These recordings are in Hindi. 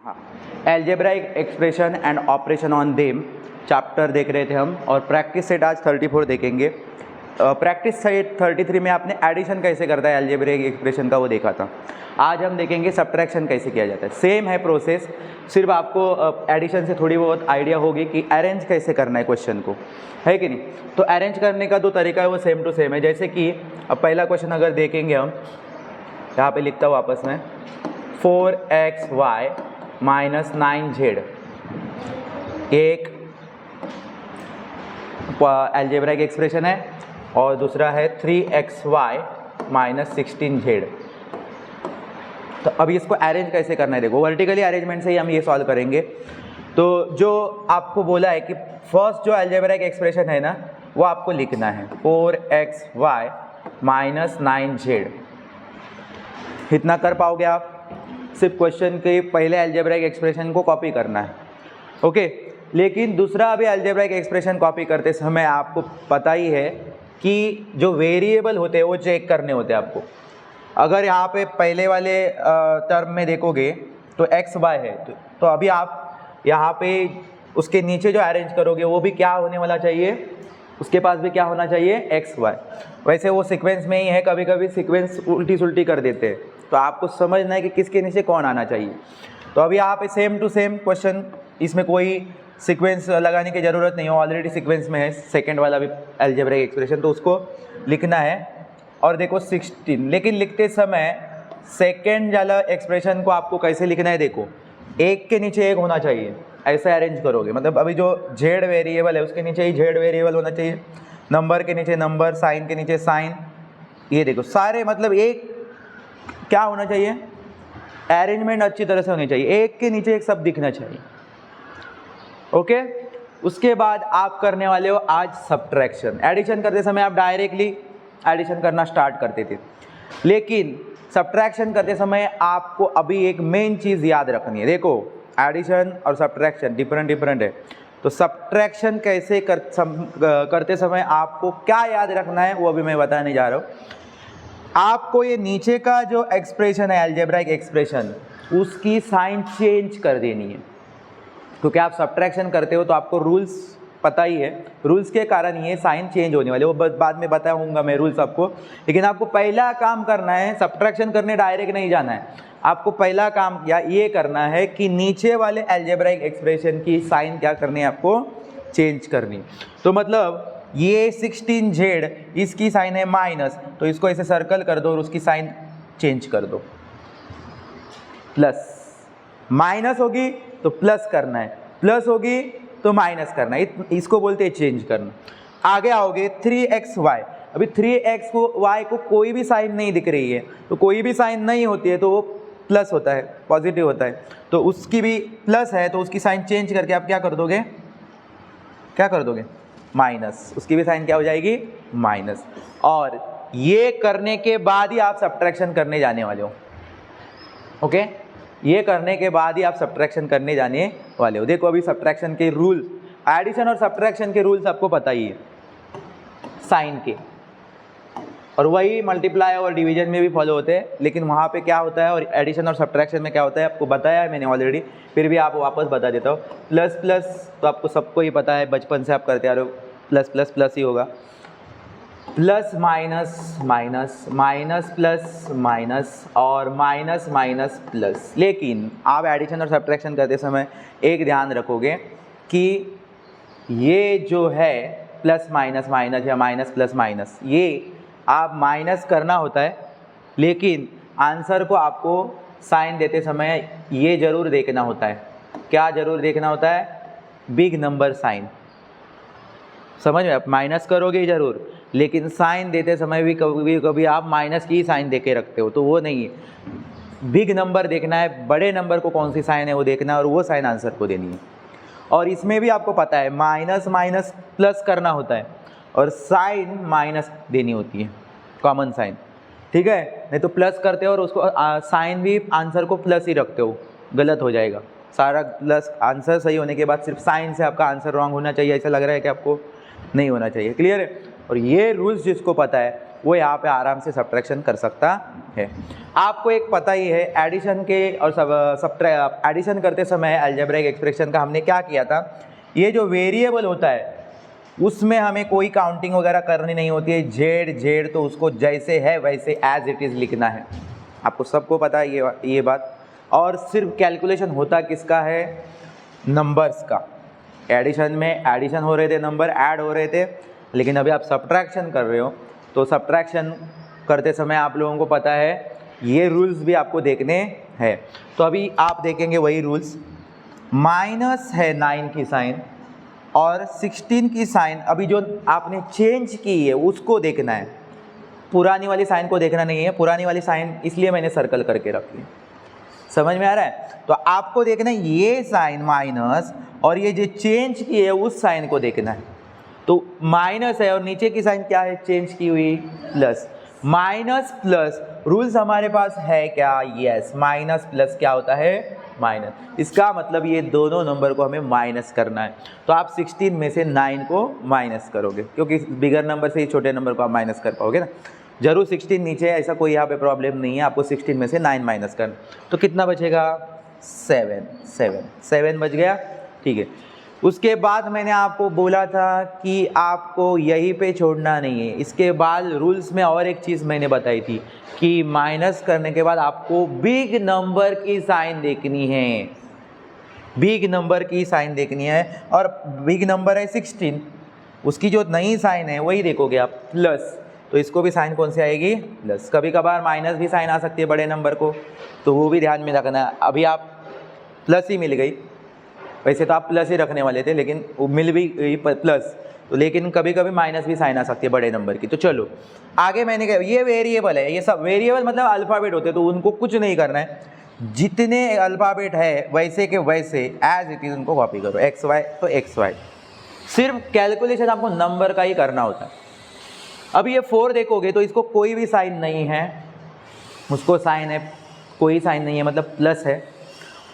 हाँ, algebraic expression and operation on them chapter देख रहे थे हम, और प्रैक्टिस सेट आज 34 देखेंगे। प्रैक्टिस सेट 33 में आपने एडिशन कैसे करता है एल्जेब्राइक एक्सप्रेशन का वो देखा था। आज हम देखेंगे सब्ट्रैक्शन कैसे किया जाता है। सेम है प्रोसेस, सिर्फ आपको एडिशन से थोड़ी बहुत आइडिया होगी कि अरेंज कैसे करना है क्वेश्चन को, है कि नहीं। तो अरेंज करने का जो तरीका है वो सेम टू सेम है। जैसे कि अब पहला क्वेश्चन अगर देखेंगे हम, यहाँ पे लिखता हूँ आपस में 4xy माइनस 9z, एक एल्जेब्राइक एक्सप्रेशन है और दूसरा है 3xy माइनस 16z। तो अभी इसको अरेंज कैसे करना है देखो, वर्टिकली अरेंजमेंट से ही हम ये सॉल्व करेंगे। तो जो आपको बोला है कि फर्स्ट जो एल्जेब्राइक एक्सप्रेशन है ना वो आपको लिखना है 4xy माइनस 9z। इतना कर पाओगे आप? सिर्फ क्वेश्चन के पहले एल्जेब्राइक एक्सप्रेशन को कॉपी करना है, ओके। लेकिन दूसरा भी एल्जेब्राइक एक्सप्रेशन कॉपी करते समय आपको पता ही है कि जो वेरिएबल होते हैं वो चेक करने होते हैं आपको। अगर यहाँ पे पहले वाले टर्म में देखोगे तो एक्स वाई है, तो अभी आप यहाँ पे उसके नीचे जो अरेंज करोगे वो भी क्या होने वाला चाहिए, उसके पास भी क्या होना चाहिए, एक्स वाई। वैसे वो सीक्वेंस में ही है, कभी कभी सीक्वेंस उल्टी सुल्टी कर देते हैं, तो आपको समझना है कि किसके नीचे कौन आना चाहिए। तो अभी यहाँ पे सेम टू सेम क्वेश्चन, इसमें कोई सीक्वेंस लगाने की ज़रूरत नहीं है, ऑलरेडी सीक्वेंस में है सेकंड वाला भी एल्जेब्राइक एक्सप्रेशन, तो उसको लिखना है। और देखो 16, लेकिन लिखते समय सेकंड वाला एक्सप्रेशन को आपको कैसे लिखना है देखो, एक के नीचे एक होना चाहिए, ऐसे अरेंज करोगे। मतलब अभी जो जेड वेरिएबल है उसके नीचे ही जेड वेरिएबल होना चाहिए, नंबर के नीचे नंबर, साइन के नीचे साइन, ये देखो सारे मतलब एक क्या होना चाहिए, अरेंजमेंट अच्छी तरह से होनी चाहिए, एक के नीचे एक सब दिखना चाहिए, ओके। उसके बाद आप करने वाले हो आज सब्ट्रैक्शन। एडिशन करते समय आप डायरेक्टली एडिशन करना स्टार्ट करते थे, लेकिन सब्ट्रैक्शन करते समय आपको अभी एक मेन चीज़ याद रखनी है। देखो एडिशन और सब्ट्रैक्शन डिफरेंट है, तो सब्ट्रैक्शन कैसे करते समय आपको क्या याद रखना है वो अभी मैं बताने जा रहा हूँ। आपको ये नीचे का जो एक्सप्रेशन है एल्जेब्राइक एक्सप्रेशन, उसकी साइन चेंज कर देनी है, क्योंकि आप सब्ट्रैक्शन करते हो तो आपको रूल्स पता ही है, रूल्स के कारण ये साइन चेंज होने वाले, वो बाद में बताऊंगा मैं रूल्स आपको। लेकिन आपको पहला काम करना है, सब्ट्रैक्शन करने डायरेक्ट नहीं जाना है, आपको पहला काम या ये करना है कि नीचे वाले एल्जेब्राइक एक्सप्रेशन की साइन क्या करनी है, आपको चेंज करनी। तो मतलब ये 16z इसकी साइन है माइनस, तो इसको ऐसे सर्कल कर दो और उसकी साइन चेंज कर दो, प्लस। माइनस होगी तो प्लस करना है, प्लस होगी तो माइनस करना है, इसको बोलते हैं चेंज करना। आगे आओगे 3xy, अभी 3xy को कोई भी साइन नहीं दिख रही है, तो कोई भी साइन नहीं होती है तो वो प्लस होता है, पॉजिटिव होता है, तो उसकी भी प्लस है तो उसकी साइन चेंज करके आप क्या कर दोगे, क्या कर दोगे, माइनस। उसकी भी साइन क्या हो जाएगी, माइनस। और ये करने के बाद ही आप सब्ट्रैक्शन करने जाने वाले हो, ओके। ये करने के बाद ही आप सब्ट्रैक्शन करने जाने वाले हो। देखो अभी सब्ट्रैक्शन के रूल, एडिशन और सब्ट्रैक्शन के रूल्स आपको पता ही है साइन के, और वही मल्टीप्लाई और डिवीजन में भी फॉलो होते हैं, लेकिन वहाँ पे क्या होता है और एडिशन और सब्ट्रैक्शन में क्या होता है आपको बताया है मैंने ऑलरेडी, फिर भी आप वापस बता देता हूँ। प्लस प्लस तो आपको सबको ही पता है, बचपन से आप करते आ रहे हो, प्लस प्लस प्लस ही होगा, plus minus minus, minus plus minus, और माइनस माइनस प्लस। लेकिन आप एडिशन और सब्ट्रैक्शन करते समय एक ध्यान रखोगे कि ये जो है प्लस माइनस माइनस या माइनस प्लस माइनस, ये आप माइनस करना होता है, लेकिन आंसर को आपको साइन देते समय ये ज़रूर देखना होता है। क्या ज़रूर देखना होता है, बिग नंबर साइन। समझ में, आप माइनस करोगे ज़रूर, लेकिन साइन देते समय भी कभी कभी आप माइनस की साइन दे के रखते हो, तो वो नहीं है। बिग नंबर देखना है, बड़े नंबर को कौन सी साइन है वो देखना है, और वो साइन आंसर को देनी है। और इसमें भी आपको पता है माइनस माइनस प्लस करना होता है, और साइन माइनस देनी होती है, कॉमन साइन, ठीक है। नहीं तो प्लस करते हो और उसको साइन भी आंसर को प्लस ही रखते हो, गलत हो जाएगा। सारा प्लस आंसर सही होने के बाद सिर्फ साइन से आपका आंसर रॉन्ग होना चाहिए, ऐसा लग रहा है कि आपको नहीं होना चाहिए। क्लियर है। और ये रूल्स जिसको पता है वो यहाँ पे आराम से सब्ट्रैक्शन कर सकता है। आपको एक पता ही है एडिशन के और एडिशन करते समय अलजेब्रिक एक्सप्रेशन का हमने क्या किया था, ये जो वेरिएबल होता है उसमें हमें कोई काउंटिंग वगैरह करनी नहीं होती है। जेड तो उसको जैसे है वैसे एज इट इज़ लिखना है, आपको सबको पता है ये बात। और सिर्फ कैलकुलेशन होता किसका है, नंबर्स का। एडिशन में एडिशन हो रहे थे, नंबर ऐड हो रहे थे, लेकिन अभी आप सब्ट्रैक्शन कर रहे हो तो सब्ट्रैक्शन करते समय आप लोगों को पता है ये रूल्स भी आपको देखने हैं। तो अभी आप देखेंगे वही रूल्स, माइनस है 9 की साइन और 16 की साइन अभी जो आपने चेंज की है उसको देखना है, पुरानी वाली साइन को देखना नहीं है। पुरानी वाली साइन इसलिए मैंने सर्कल करके रखी, समझ में आ रहा है। तो आपको देखना है ये साइन माइनस और ये जो चेंज की है उस साइन को देखना है। तो माइनस है और नीचे की साइन क्या है, चेंज की हुई, प्लस। माइनस प्लस रूल्स हमारे पास है क्या, यस, माइनस प्लस क्या होता है, माइनस। इसका मतलब ये दोनों नंबर को हमें माइनस करना है। तो आप 16 में से 9 को माइनस करोगे, क्योंकि बिगर नंबर से ही छोटे नंबर को आप माइनस कर पाओगे ना। जरूर 16 नीचे है, ऐसा कोई यहाँ पे प्रॉब्लम नहीं है, आपको 16 में से 9 माइनस करना। तो कितना बचेगा, 7 बच गया, ठीक है। उसके बाद मैंने आपको बोला था कि आपको यहीं पे छोड़ना नहीं है। इसके बाद रूल्स में और एक चीज़ मैंने बताई थी कि माइनस करने के बाद आपको बिग नंबर की साइन देखनी है, बिग नंबर की साइन देखनी है। और बिग नंबर है 16, उसकी जो नई साइन है वही देखोगे आप, प्लस। तो इसको भी साइन कौन सी आएगी, प्लस। कभी कभार माइनस भी साइन आ सकती है बड़े नंबर को, तो वो भी ध्यान में रखना है। अभी आप प्लस ही मिल गई, वैसे तो आप प्लस ही रखने वाले थे लेकिन वो मिल भी गई प्लस, तो लेकिन कभी कभी माइनस भी साइन आ सकती है बड़े नंबर की। तो चलो आगे मैंने कहा ये वेरिएबल है, ये सब वेरिएबल मतलब अल्फ़ाबेट होते हैं, तो उनको कुछ नहीं करना है, जितने अल्फ़ाबेट है वैसे के वैसे एज इट इज़ उनको कॉपी करो। एक्स वाई तो एक्स वाई, सिर्फ कैलकुलेशन आपको नंबर का ही करना होता है। अब ये 4 देखोगे तो इसको कोई भी साइन नहीं है, उसको साइन है, कोई साइन नहीं है मतलब प्लस है,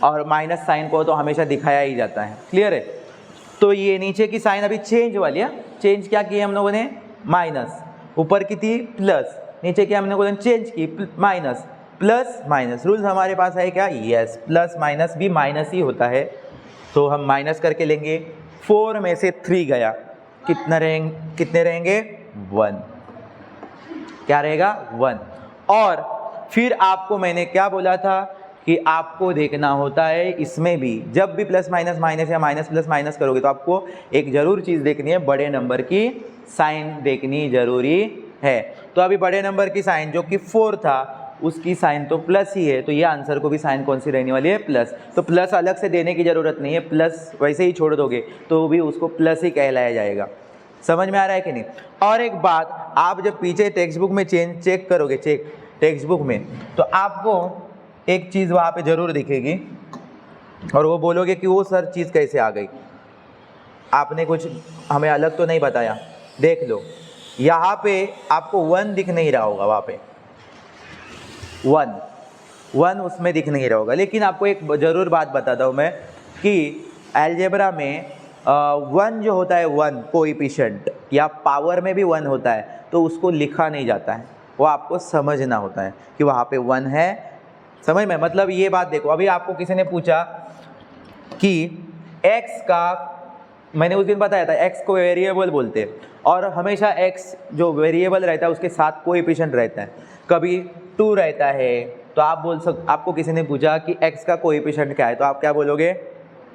और माइनस साइन को तो हमेशा दिखाया ही जाता है, क्लियर है। तो ये नीचे की साइन अभी चेंज वाली है, चेंज क्या की हम लोगों ने, माइनस, ऊपर की थी प्लस, नीचे की हम लोगों ने चेंज की माइनस, प्लस माइनस। रूल्स हमारे पास है क्या, यस, प्लस माइनस भी माइनस ही होता है, तो हम माइनस करके लेंगे। 4 में से 3 गया, कितने रहेंगे, 1, क्या रहेगा, 1। और फिर आपको मैंने क्या बोला था कि आपको देखना होता है इसमें भी, जब भी प्लस माइनस माइनस या माइनस प्लस माइनस करोगे तो आपको एक ज़रूर चीज़ देखनी है, बड़े नंबर की साइन देखनी ज़रूरी है। तो अभी बड़े नंबर की साइन जो कि 4 था उसकी साइन तो प्लस ही है, तो ये आंसर को भी साइन कौन सी रहने वाली है, प्लस। तो प्लस अलग से देने की ज़रूरत नहीं है, प्लस वैसे ही छोड़ दोगे तो भी उसको प्लस ही कहलाया जाएगा। समझ में आ रहा है कि नहीं। और एक बात, आप जब पीछे टेक्स्ट बुक में चेक करोगे, टेक्स्ट बुक में, तो आपको एक चीज़ वहाँ पे ज़रूर दिखेगी और वो बोलोगे कि वो सर चीज़ कैसे आ गई, आपने कुछ हमें अलग तो नहीं बताया। देख लो यहाँ पे आपको 1 दिख नहीं रहा होगा, वहाँ पे 1 उसमें दिख नहीं रहा होगा। लेकिन आपको एक ज़रूर बात बताता हूँ मैं कि अलजेब्रा में 1 जो होता है, 1 कोएफिशिएंट या पावर में भी 1 होता है, तो उसको लिखा नहीं जाता है, वो आपको समझना होता है कि वहाँ पे 1 है। समझ में, मतलब ये बात देखो, अभी आपको किसी ने पूछा कि x का, मैंने उस दिन बताया था x को वेरिएबल बोलते हैं, और हमेशा x जो वेरिएबल रहता है उसके साथ कोएफिशिएंट रहता है, कभी 2 रहता है। तो आप आपको किसी ने पूछा कि x का कोएफिशिएंट क्या है, तो आप क्या बोलोगे,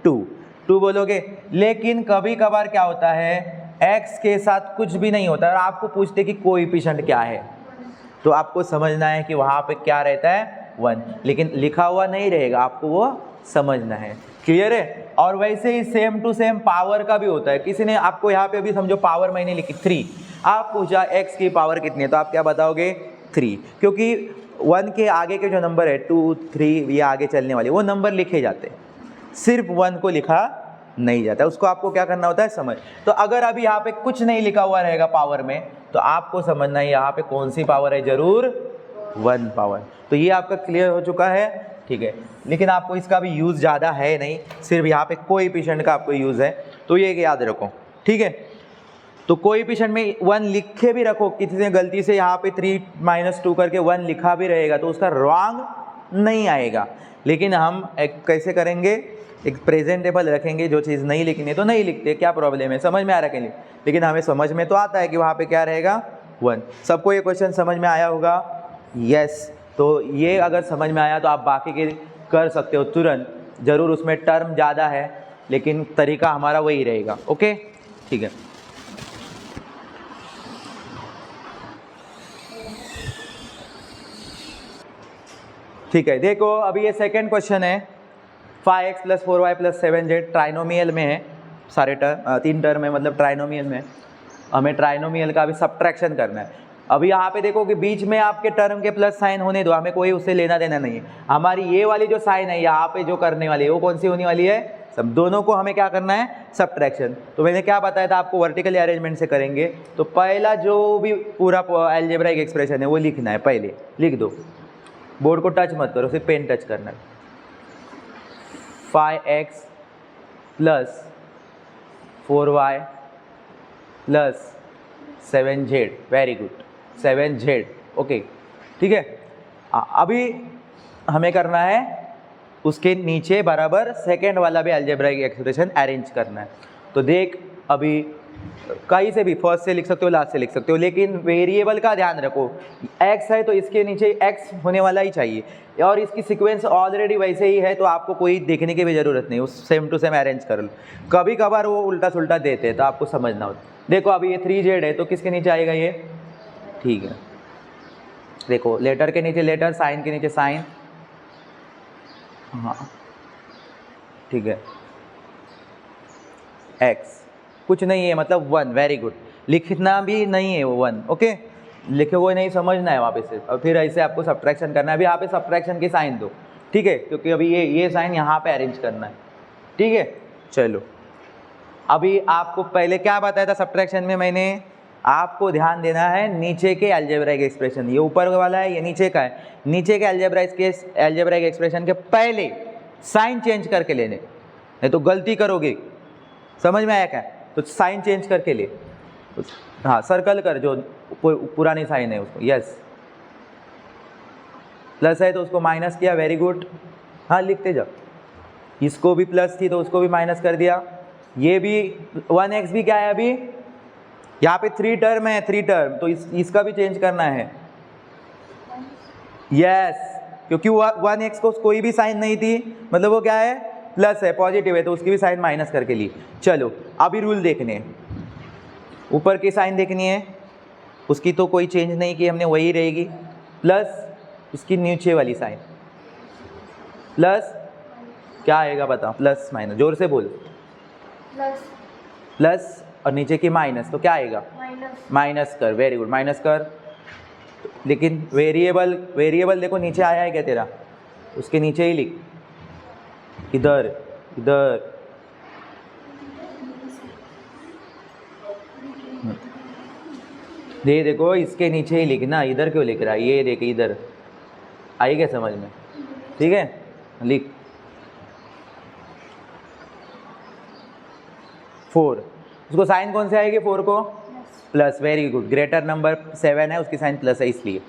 2 बोलोगे। लेकिन कभी कभार क्या होता है, x के साथ कुछ भी नहीं होता है और आपको पूछते कि कोएफिशिएंट क्या है, तो आपको समझना है कि वहाँ पे क्या रहता है, 1, लेकिन लिखा हुआ नहीं रहेगा, आपको वो समझना है, क्लियर है। और वैसे ही सेम टू सेम पावर का भी होता है। किसी ने आपको यहाँ पे अभी समझो पावर मैंने लिखी 3, आप पूछा x की पावर कितनी है, तो आप क्या बताओगे, 3, क्योंकि 1 के आगे के जो नंबर है 2, 3 ये आगे चलने वाले वो नंबर लिखे जाते हैं, सिर्फ 1 को लिखा नहीं जाता, उसको आपको क्या करना होता है, समझ। तो अगर अभी यहाँ पे कुछ नहीं लिखा हुआ रहेगा पावर में, तो आपको समझना है यहाँ पे कौन सी पावर है, जरूर 1 पावर। तो ये आपका क्लियर हो चुका है, ठीक है। लेकिन आपको इसका भी यूज़ ज़्यादा है नहीं, सिर्फ यहाँ पे कोएफिशिएंट का आपको यूज़ है, तो ये याद रखो, ठीक है। तो कोएफिशिएंट में 1 लिखे भी रखो, किसी ने गलती से यहाँ पे 3 - 2 करके 1 लिखा भी रहेगा तो उसका रॉन्ग नहीं आएगा। लेकिन हम कैसे करेंगे, एक प्रेजेंटेबल रखेंगे, जो चीज़ नहीं लिखनी तो नहीं लिखते, क्या प्रॉब्लम है, समझ में आ रहा है कि नहीं। लेकिन हमें समझ में तो आता है कि वहाँ पे क्या रहेगा 1। सबको ये क्वेश्चन समझ में आया होगा, यस। तो ये अगर समझ में आया तो आप बाकी के कर सकते हो तुरंत। ज़रूर उसमें टर्म ज़्यादा है लेकिन तरीका हमारा वही रहेगा। ओके, ठीक है। ठीक है, देखो अभी ये सेकंड क्वेश्चन है। 5x + 4y + 7z ट्राइनोमियल में है, सारे टर्म 3 टर्म है, मतलब ट्राइनोमियल में। हमें ट्राइनोमियल का अभी सब्ट्रैक्शन करना है। अभी यहाँ पे देखो कि बीच में आपके टर्म के प्लस साइन होने दो, हमें कोई उससे लेना देना नहीं है। हमारी ये वाली जो साइन है यहाँ पे जो करने वाली है वो कौन सी होने वाली है, सब दोनों को हमें क्या करना है, सब्ट्रैक्शन। तो मैंने क्या बताया था आपको, वर्टिकली अरेंजमेंट से करेंगे। तो पहला जो भी पूरा अलजेब्राइक एक्सप्रेशन है वो लिखना है, पहले लिख दो, बोर्ड को टच मत करो, सिर्फ पेन टच करना है। 5x + 4y + 7z, very good, 7z, okay, ठीक है। अभी हमें करना है उसके नीचे बराबर सेकेंड वाला भी अलजेब्राइक एक्सप्रेशन अरेंज करना है। तो देख, अभी कहीं से भी फर्स्ट से लिख सकते हो, लास्ट से लिख सकते हो, लेकिन वेरिएबल का ध्यान रखो। x है तो इसके नीचे x होने वाला ही चाहिए, और इसकी सीक्वेंस ऑलरेडी वैसे ही है तो आपको कोई देखने की भी ज़रूरत नहीं, उस सेम टू सेम अरेंज कर लो। कभी कभार वो उल्टा सुल्टा देते हैं तो आपको समझना होता। देखो अभी ये 3z है तो किसके नीचे आएगा ये, ठीक है। देखो लेटर के नीचे लेटर, साइन के नीचे साइन, हाँ ठीक है। x कुछ नहीं है मतलब 1, वेरी गुड। लिखना भी नहीं है वो 1, ओके, लिखे हुए नहीं, समझना है वापस से। और फिर ऐसे आपको सब्ट्रैक्शन करना है। अभी यहाँ पे सब्ट्रैक्शन की साइन दो, ठीक है, क्योंकि अभी ये साइन यहाँ पे अरेंज करना है, ठीक है। चलो अभी आपको पहले क्या बताया था सब्ट्रैक्शन में, मैंने आपको ध्यान देना है नीचे के अलजेब्राइक एक्सप्रेशन, ये ऊपर वाला है ये नीचे का है, नीचे के अलजेब्राइक एक्सप्रेशन के पहले साइन चेंज करके लेने, नहीं तो गलती करोगे। समझ में आया क्या, तो साइन चेंज करके ले, हाँ सर्कल कर जो पुरानी साइन है उसको, यस। प्लस है तो उसको माइनस किया, वेरी गुड, हाँ लिखते जाओ। इसको भी प्लस थी तो उसको भी माइनस कर दिया। ये भी 1x भी क्या है, अभी यहाँ पे 3 टर्म है, 3 टर्म, तो इसका भी चेंज करना है, यस, क्योंकि 1x को कोई भी साइन नहीं थी, मतलब वो क्या है, प्लस है, पॉजिटिव है, तो उसकी भी साइन माइनस करके ली। चलो अभी रूल देखने हैं, ऊपर की साइन देखनी है, उसकी तो कोई चेंज नहीं की हमने, वही रहेगी, प्लस इसकी नीचे वाली साइन, प्लस क्या आएगा बताओ, प्लस माइनस, जोर से बोल, प्लस और नीचे की माइनस, तो क्या आएगा, माइनस कर, वेरी गुड, माइनस कर। लेकिन वेरिएबल देखो नीचे आया है क्या तेरा, उसके नीचे ही लिख, इधर इधर, ये देखो इसके नीचे ही लिखना, इधर क्यों लिख रहा है, ये देख इधर, आई क्या समझ में, ठीक है, लिख 4, उसको साइन कौन से आएगी 4 को, plus, very good, greater number 7 है उसकी साइन प्लस है इसलिए।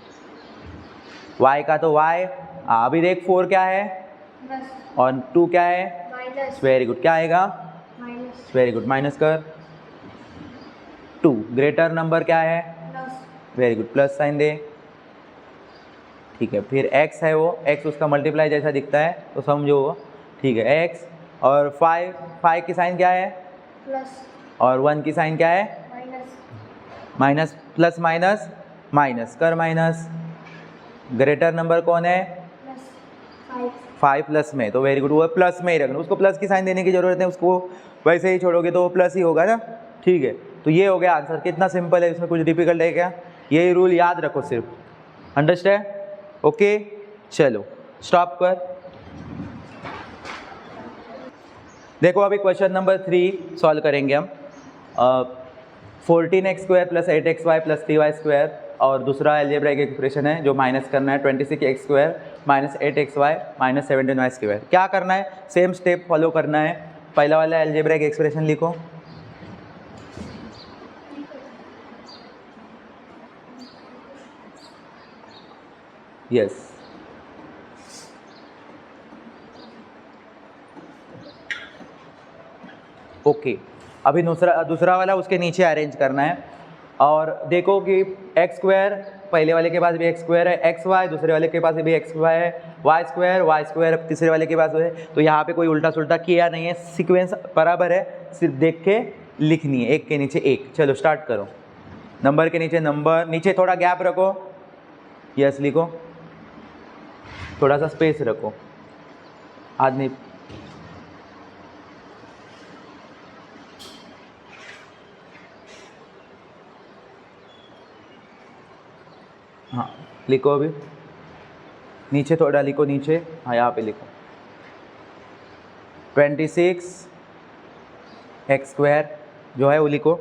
y का तो y, अभी देख 4 क्या है और 2 क्या है, वेरी गुड, क्या आएगा, वेरी गुड, माइनस कर। 2 ग्रेटर नंबर क्या है, वेरी गुड, प्लस साइन दे, ठीक है। फिर x है, वो x उसका मल्टीप्लाई जैसा दिखता है तो समझो वो, ठीक है, x, और 5 की साइन क्या है, प्लस, और 1 की साइन क्या है, माइनस, प्लस माइनस माइनस कर, माइनस, ग्रेटर नंबर कौन है, 5 प्लस में, तो वेरी गुड, वो प्लस में ही रखना, उसको प्लस की साइन देने की जरूरत है, उसको वैसे ही छोड़ोगे तो वो प्लस ही होगा ना, ठीक है। तो ये हो गया आंसर, कितना सिंपल है, इसमें कुछ डिफिकल्ट है क्या, यही रूल याद रखो सिर्फ, अंडरस्टैंड, ओके। चलो स्टॉप कर। देखो अभी क्वेश्चन नंबर 3 सॉल्व करेंगे हम। 14x² + 8xy + 3y², और दूसरा अलजेब्राइक एक्सप्रेशन है जो माइनस करना है, 26x² - 8xy - 17y²। क्या करना है, सेम स्टेप फॉलो करना है। पहला वाला अलजेब्राइक एक्सप्रेशन लिखो, यस ओके। अभी दूसरा वाला उसके नीचे अरेंज करना है और देखो कि एक्स स्क्वायर पहले वाले के पास भी एक्स स्क्वायर है, एक्स वाई दूसरे वाले के पास भी एक्स वाई है, वाई स्क्वायर तीसरे वाले के पास है। तो यहाँ पे कोई उल्टा सुल्टा किया नहीं है, सीक्वेंस बराबर है, सिर्फ देख के लिखनी है, एक के नीचे एक। चलो स्टार्ट करो। नंबर के नीचे नंबर, नीचे थोड़ा गैप रखो, यस लिखो, थोड़ा सा स्पेस रखो, आदमी हाँ लिखो। अभी नीचे थोड़ा लिखो, नीचे हाँ यहाँ पे लिखो 26 एक्स स्क्वायर जो है वो लिखो,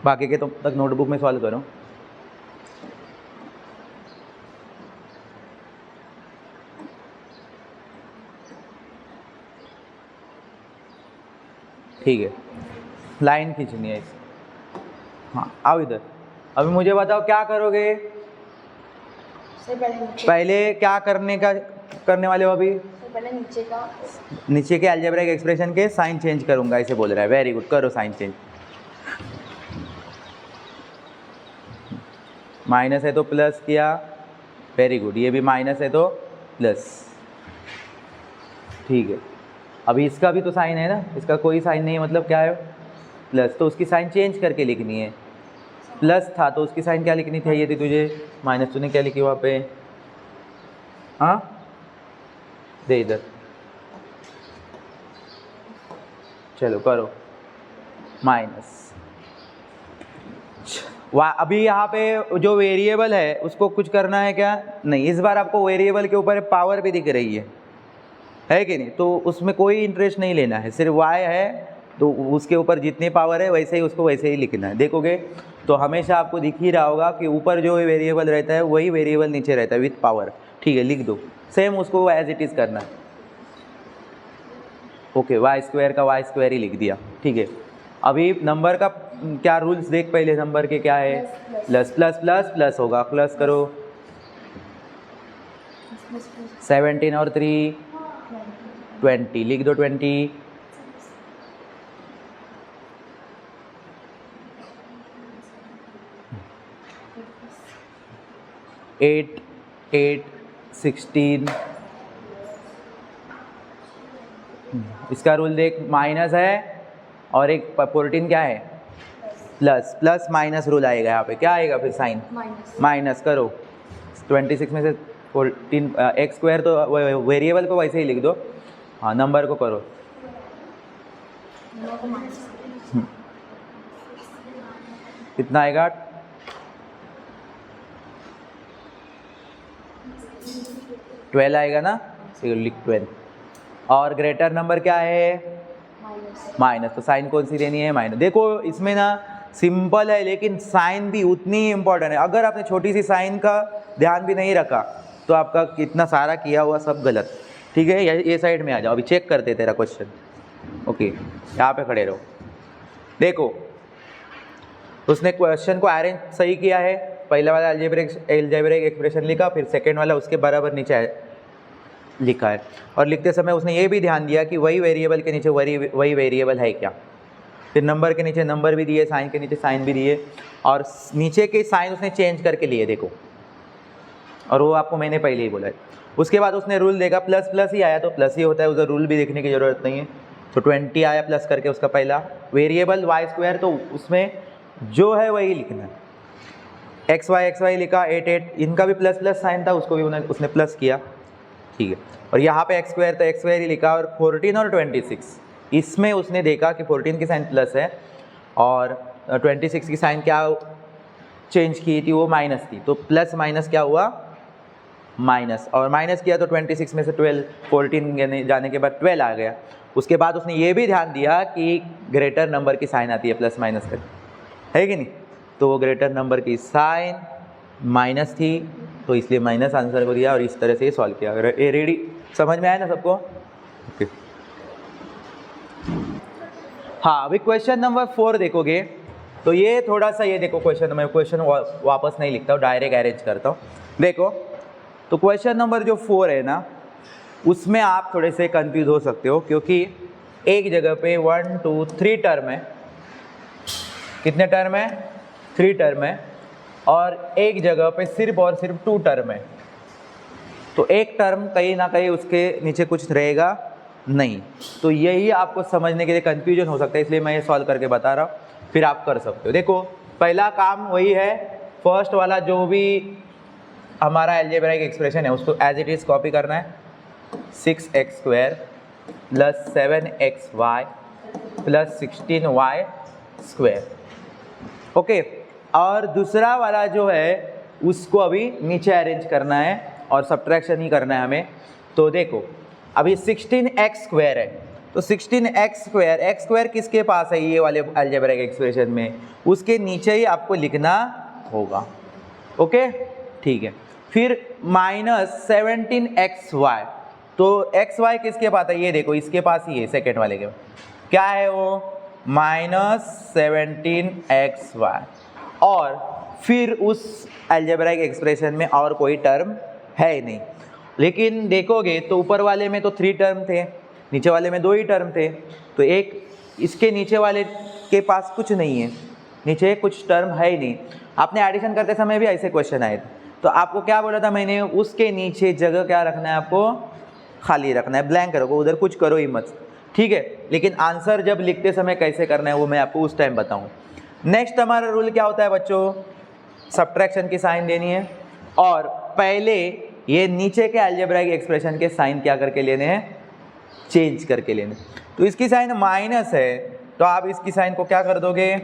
बाकी के तुम तक नोटबुक में सॉल्व करो। ठीक है, लाइन खींचनी है इस। हाँ आओ इधर। अभी मुझे बताओ क्या करोगे? पहले क्या करने वाले हो? अभी पहले नीचे के अलजेब्रिक एक्सप्रेशन के साइन चेंज करूंगा, ऐसे बोल रहा है। वेरी गुड, करो साइन चेंज। माइनस है तो प्लस किया, वेरी गुड। ये भी माइनस है तो प्लस, ठीक है। अभी इसका भी तो साइन है ना, इसका कोई साइन नहीं है, मतलब क्या है? प्लस। तो उसकी साइन चेंज करके लिखनी है। प्लस था तो उसकी साइन क्या लिखनी चाहिए थी तुझे? माइनस। तूने क्या लिखी वहाँ पे? हाँ दे इधर, चलो करो माइनस। अभी यहाँ पे जो वेरिएबल है उसको कुछ करना है क्या? नहीं। इस बार आपको वेरिएबल के ऊपर पावर भी दिख रही है कि नहीं? तो उसमें कोई इंटरेस्ट नहीं लेना है, सिर्फ y है तो उसके ऊपर जितनी पावर है वैसे ही उसको वैसे ही लिखना है। देखोगे तो हमेशा आपको दिख ही रहा होगा कि ऊपर जो वेरिएबल रहता है वही वेरिएबल नीचे रहता है विथ पावर। ठीक है, लिख दो सेम, उसको एज इट इज़ करना है। ओके, वाई स्क्वायर का वाई स्क्वायर ही लिख दिया। ठीक है, अभी नंबर का क्या रूल्स देख, पहले नंबर के क्या है? प्लस प्लस प्लस प्लस होगा, प्लस करो। 17 और 3 20, लिख दो 20। 8 8 16। इसका रूल देख, माइनस है और एक 14 क्या है? प्लस। प्लस माइनस रूल आएगा यहाँ पे, क्या आएगा फिर? साइन माइनस करो। 26 में से 14 एक्स स्क्वायर तो वेरिएबल को वैसे ही लिख दो। हाँ, नंबर को करो। कितना आएगा? 12 आएगा ना, लिख 12। और ग्रेटर नंबर क्या है? माइनस। तो साइन कौन सी देनी है? माइनस। देखो इसमें ना सिंपल है लेकिन साइन भी उतनी ही इम्पोर्टेंट है। अगर आपने छोटी सी साइन का ध्यान भी नहीं रखा तो आपका कितना सारा किया हुआ सब गलत। ठीक है, ये साइड में आ जाओ, अभी चेक करते तेरा क्वेश्चन। ओके, यहाँ पे खड़े रहो। देखो उसने क्वेश्चन को अरेंज सही किया है। पहला वाला अलजेब्रिक एक्सप्रेशन लिखा, फिर सेकेंड वाला उसके बराबर नीचे लिखा है। और लिखते समय उसने ये भी ध्यान दिया कि वही वेरिएबल के नीचे वही वेरिएबल है क्या। फिर नंबर के नीचे नंबर भी दिए, साइन के नीचे साइन भी दिए, और नीचे के साइन उसने चेंज करके लिए, देखो। और वो आपको मैंने पहले ही बोला है। उसके बाद उसने रूल देखा, प्लस प्लस ही आया तो प्लस ही होता है, उधर रूल भी देखने की ज़रूरत नहीं है। तो 20 आया प्लस करके उसका पहला वेरिएबल वाई स्क्वायर, तो उसमें जो है वही लिखना है। एक्स वाई लिखा, 8 8, इनका भी प्लस प्लस साइन था, उसको भी उसने प्लस किया। ठीक है, और यहाँ पे एक्स स्क्वायर तो एक्स स्क्वायर ही लिखा। और 14 और 26 इसमें उसने देखा कि 14 की साइन प्लस है और 26 की साइन क्या चेंज की थी? वो माइनस थी। तो प्लस माइनस क्या हुआ? माइनस। और माइनस किया तो 26 में से 12, 14 जाने के बाद 12 आ गया। उसके बाद उसने ये भी ध्यान दिया कि ग्रेटर नंबर की साइन आती है प्लस माइनस कर, है कि नहीं? तो वो ग्रेटर नंबर की साइन माइनस थी तो इसलिए माइनस आंसर को दिया, और इस तरह से ये सॉल्व किया। ये रेडी, समझ में आया ना सबको? ओके। हाँ, अभी क्वेश्चन नंबर 4 देखोगे तो ये थोड़ा सा, ये देखो क्वेश्चन, मैं क्वेश्चन वापस नहीं लिखता हूँ, डायरेक्ट अरेंज करता हूँ। देखो तो क्वेश्चन नंबर जो 4 है ना, उसमें आप थोड़े से कंफ्यूज हो सकते हो, क्योंकि एक जगह पे 1 2 3 टर्म है। कितने टर्म है? 3 टर्म है। और एक जगह पे सिर्फ और सिर्फ 2 टर्म है। तो एक टर्म कहीं ना कहीं उसके नीचे कुछ रहेगा नहीं। तो यही आपको समझने के लिए कंफ्यूजन हो सकता है, इसलिए मैं ये सॉल्व करके बता रहा हूँ, फिर आप कर सकते हो। देखो पहला काम वही है, फर्स्ट वाला जो भी हमारा अलजेब्राइक एक्सप्रेशन है उसको एज इट इज़ कॉपी करना है। 6x² plus 7xy plus 16y²। Okay, और दूसरा वाला जो है उसको अभी नीचे अरेंज करना है और सब्ट्रैक्शन ही करना है हमें। तो देखो अभी 16x² है, तो 16x², x² किसके पास है ये वाले अलजेब्राइक एक्सप्रेशन में, उसके नीचे ही आपको लिखना होगा। ओके ठीक है। फिर माइनस 17xy, तो xy किसके पास है, ये देखो इसके पास ही है, सेकेंड वाले के क्या है वो, माइनस 17xy। और फिर उस अलजेब्राइक एक्सप्रेशन में और कोई टर्म है ही नहीं। लेकिन देखोगे तो ऊपर वाले में तो 3 टर्म थे, नीचे वाले में 2 ही टर्म थे। तो एक इसके नीचे वाले के पास कुछ नहीं है, नीचे कुछ टर्म है ही नहीं। आपने एडिशन करते समय भी ऐसे क्वेश्चन आए थे, तो आपको क्या बोला था मैंने, उसके नीचे जगह क्या रखना है, आपको खाली रखना है, ब्लैंक रखो, उधर कुछ करो ही मत। ठीक है, लेकिन आंसर जब लिखते समय कैसे करना है वो मैं आपको उस टाइम बताऊँ। नेक्स्ट हमारा रूल क्या होता है बच्चों, सब्ट्रैक्शन की साइन देनी है, और पहले ये नीचे के अलजेब्राइक एक्सप्रेशन के साइन क्या करके लेने हैं, चेंज करके लेने। तो इसकी साइन माइनस है, तो आप इसकी साइन को क्या कर दोगे,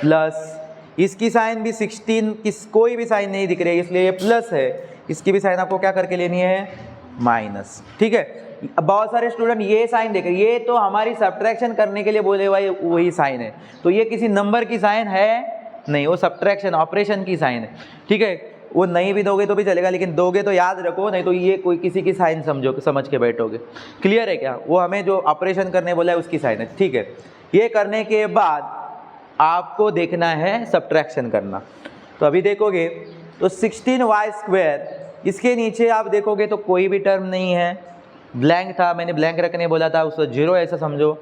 प्लस। इसकी साइन भी 16, कोई भी साइन नहीं दिख रही है इसलिए ये प्लस है, इसकी भी साइन आपको क्या करके लेनी है, माइनस। ठीक है, बहुत सारे स्टूडेंट ये साइन देख रहे, ये तो हमारी सब्ट्रैक्शन करने के लिए बोले भाई वही साइन है, तो ये किसी नंबर की साइन है नहीं, वो सब्ट्रैक्शन ऑपरेशन की साइन है। ठीक है, वो नहीं भी दोगे तो भी चलेगा, लेकिन दोगे तो याद रखो, नहीं तो ये कोई किसी की साइन समझ के बैठोगे। क्लियर है क्या, वो हमें जो ऑपरेशन करने बोला है उसकी साइन है। ठीक है, ये करने के बाद आपको देखना है सब्ट्रैक्शन करना। तो अभी देखोगे तो 16y², इसके नीचे आप देखोगे तो कोई भी टर्म नहीं है, ब्लैंक था, मैंने ब्लैंक रखने बोला था, उसको 0 ऐसा समझो।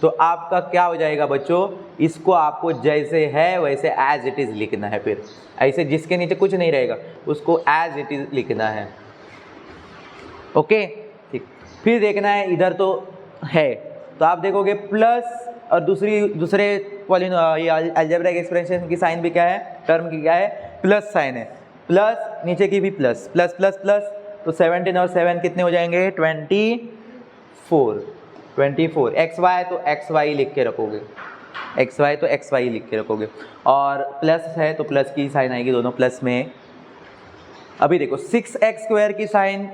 तो आपका क्या हो जाएगा बच्चों, इसको आपको जैसे है वैसे एज इट इज़ लिखना है। फिर ऐसे जिसके नीचे कुछ नहीं रहेगा उसको एज इट इज़ लिखना है। ओके ठीक, फिर देखना है इधर तो है, तो आप देखोगे प्लस, और दूसरे वाली ये अलजेब्राइक एक्सप्रेशन की साइन भी क्या है, टर्म की क्या है, प्लस साइन है, प्लस नीचे की भी प्लस, प्लस प्लस प्लस। तो 17 और 7 कितने हो जाएंगे, 24। xy तो xy लिख के रखोगे, xy तो xy लिख के रखोगे, और प्लस है तो प्लस की साइन आएगी, दोनों प्लस में। अभी देखो 6x² की साइन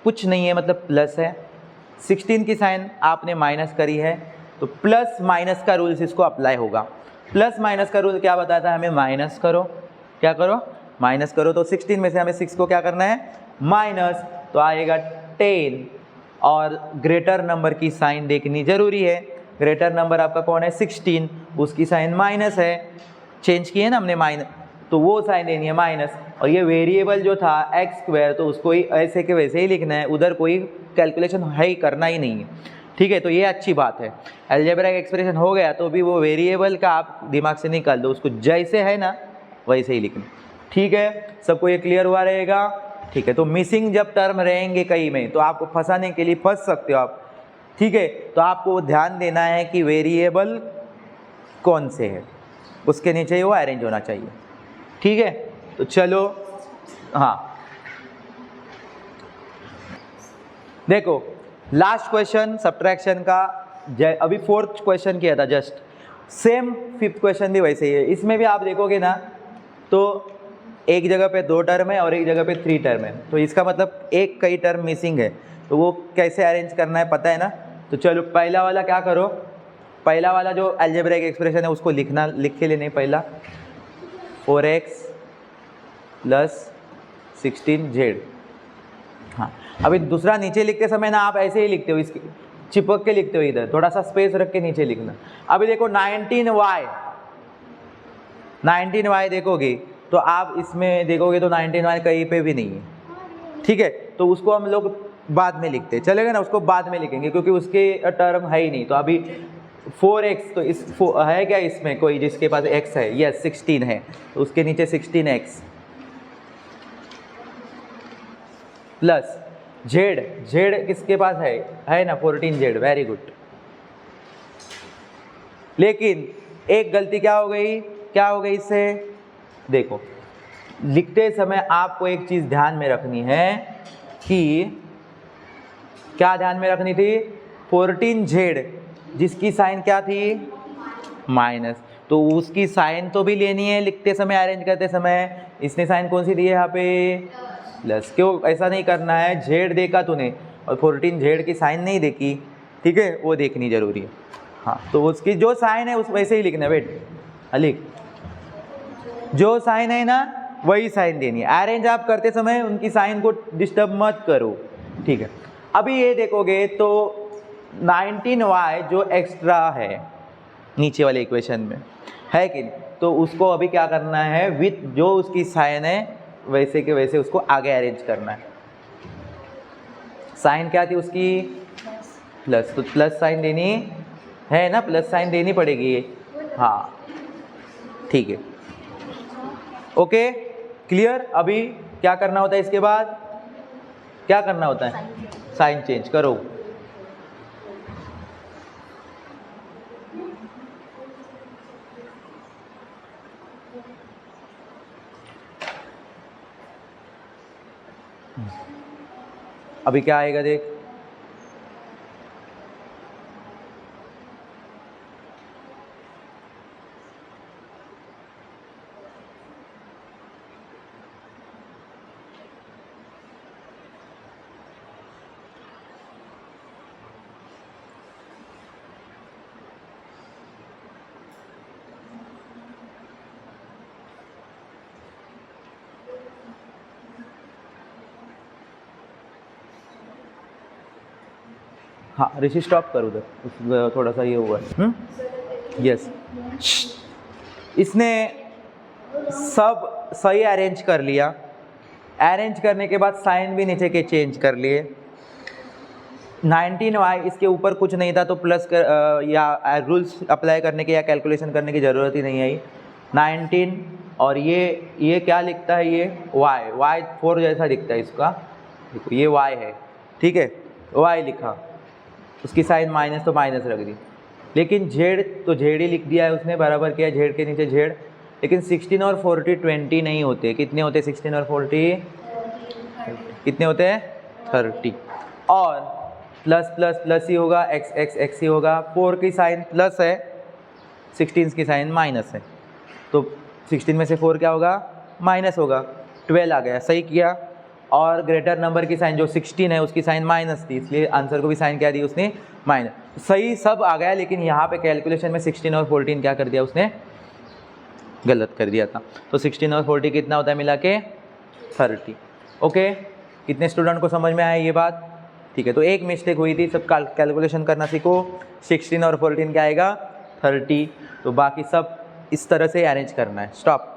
कुछ नहीं है, मतलब प्लस है। 16 की साइन आपने माइनस करी है, तो प्लस माइनस का रूल्स इसको अप्लाई होगा। प्लस माइनस का रूल क्या बताता है हमें, माइनस करो, क्या करो, माइनस करो। तो 16 में से हमें 6 को क्या करना है, माइनस, तो आएगा 10। और ग्रेटर नंबर की साइन देखनी जरूरी है। ग्रेटर नंबर आपका कौन है, 16, उसकी साइन माइनस है, चेंज किए ना हमने माइनस, तो वो साइन देनी है माइनस। और ये वेरिएबल जो था x², तो उसको ही ऐसे के वैसे ही लिखना है, उधर कोई कैलकुलेशन है ही, करना ही नहीं है। ठीक है, तो ये अच्छी बात है। अलजेब्राइक एक्सप्रेशन हो गया तो भी वो वेरिएबल का आप दिमाग से निकाल दो, उसको जैसे है ना वैसे ही लिखना। ठीक है, सबको ये क्लियर हुआ रहेगा। ठीक है, तो मिसिंग जब टर्म रहेंगे कई में तो आपको फंसाने के लिए फंस सकते हो आप। ठीक है, तो आपको ध्यान देना है कि वेरिएबल कौन से है, उसके नीचे ही वो अरेंज होना चाहिए। ठीक है, तो चलो, हाँ देखो लास्ट क्वेश्चन सब्ट्रैक्शन का, अभी 4th क्वेश्चन किया था जस्ट, सेम 5th क्वेश्चन भी वैसे ही है। इसमें भी आप देखोगे ना तो एक जगह पे 2 टर्म है और एक जगह पे 3 टर्म है, तो इसका मतलब एक कई टर्म मिसिंग है, तो वो कैसे अरेंज करना है पता है ना। तो चलो पहला वाला क्या करो, पहला वाला जो अलजेब्राइक एक्सप्रेशन है उसको लिख के लेने, पहला 4x प्लस 16z। हाँ, अभी दूसरा नीचे लिखते समय ना आप ऐसे ही लिखते हो, इसकी चिपक के लिखते हो, इधर थोड़ा सा स्पेस रख के नीचे लिखना। अभी देखो 19y देखोगे तो आप इसमें देखोगे तो 19y कहीं पे भी नहीं है, ठीक है, तो उसको हम लोग बाद में लिखते हैं, चलेगा ना, उसको बाद में लिखेंगे क्योंकि उसके टर्म है ही नहीं। तो अभी 4x, तो इस है क्या इसमें कोई जिसके पास x है? यस 16 है, तो उसके नीचे 16x प्लस z, z किसके पास है ना 14z, वेरी गुड। लेकिन एक गलती क्या हो गई इससे? देखो लिखते समय आपको एक चीज़ ध्यान में रखनी है कि क्या ध्यान में रखनी थी? 14z जिसकी साइन क्या थी? माइनस, तो उसकी साइन तो भी लेनी है लिखते समय, अरेंज करते समय। इसने साइन कौन सी दी है यहाँ पे? प्लस। क्यों ऐसा नहीं करना है? z देखा तूने और 14z की साइन नहीं देखी, ठीक है, वो देखनी जरूरी है। हाँ, तो उसकी जो साइन है उस वैसे ही लिखना है। वेट, लिख, जो साइन है ना वही साइन देनी है। अरेंज आप करते समय उनकी साइन को डिस्टर्ब मत करो, ठीक है। अभी ये देखोगे तो 19y जो एक्स्ट्रा है नीचे वाले इक्वेशन में है कि नहीं, तो उसको अभी क्या करना है? विथ जो उसकी साइन है वैसे के वैसे उसको आगे अरेंज करना है। साइन क्या थी उसकी? प्लस, तो प्लस साइन देनी है ना, प्लस साइन देनी पड़ेगी। हाँ ठीक है, ओके क्लियर। अभी क्या करना होता है? इसके बाद क्या करना होता है? साइन चेंज करो। अभी क्या आएगा देख, हाँ ऋषि स्टॉप कर उधर, थोड़ा सा ये हुआ है। यस, इसने सब सही अरेंज कर लिया। अरेंज करने के बाद साइन भी नीचे के चेंज कर लिए। 19y इसके ऊपर कुछ नहीं था तो प्लस कर या रूल्स अप्लाई करने की या कैलकुलेशन करने की ज़रूरत ही नहीं आई। 19 और ये क्या लिखता है? ये y 4 जैसा दिखता है इसका, देखो ये y है, ठीक है, y लिखा, उसकी साइन माइनस तो माइनस रख दी। लेकिन z तो z ही लिख दिया है उसने, बराबर किया z के नीचे z। लेकिन 16 और 40 20 नहीं होते, कितने होते? 16 और 40 कितने होते हैं? 30। और प्लस प्लस प्लस ही होगा, x ही होगा। 4 की साइन प्लस है, 16 की साइन माइनस है, तो 16 में से 4 क्या होगा? माइनस होगा। 12 आ गया, सही किया। और ग्रेटर नंबर की साइन जो 16 है उसकी साइन माइनस थी, इसलिए आंसर को भी साइन क्या दी उसने? माइनस। सही सब आ गया, लेकिन यहाँ पे कैलकुलेशन में 16 और 14 क्या कर दिया उसने? गलत कर दिया था। तो 16 और 40 कितना होता है मिला के? 30। ओके, कितने स्टूडेंट को समझ में आया ये बात? ठीक है, तो एक मिस्टेक हुई थी, सब कैलकुलेशन करना सीखो। 16 और 14 क्या आएगा? 30। तो बाकी सब इस तरह से अरेंज करना है। स्टॉप।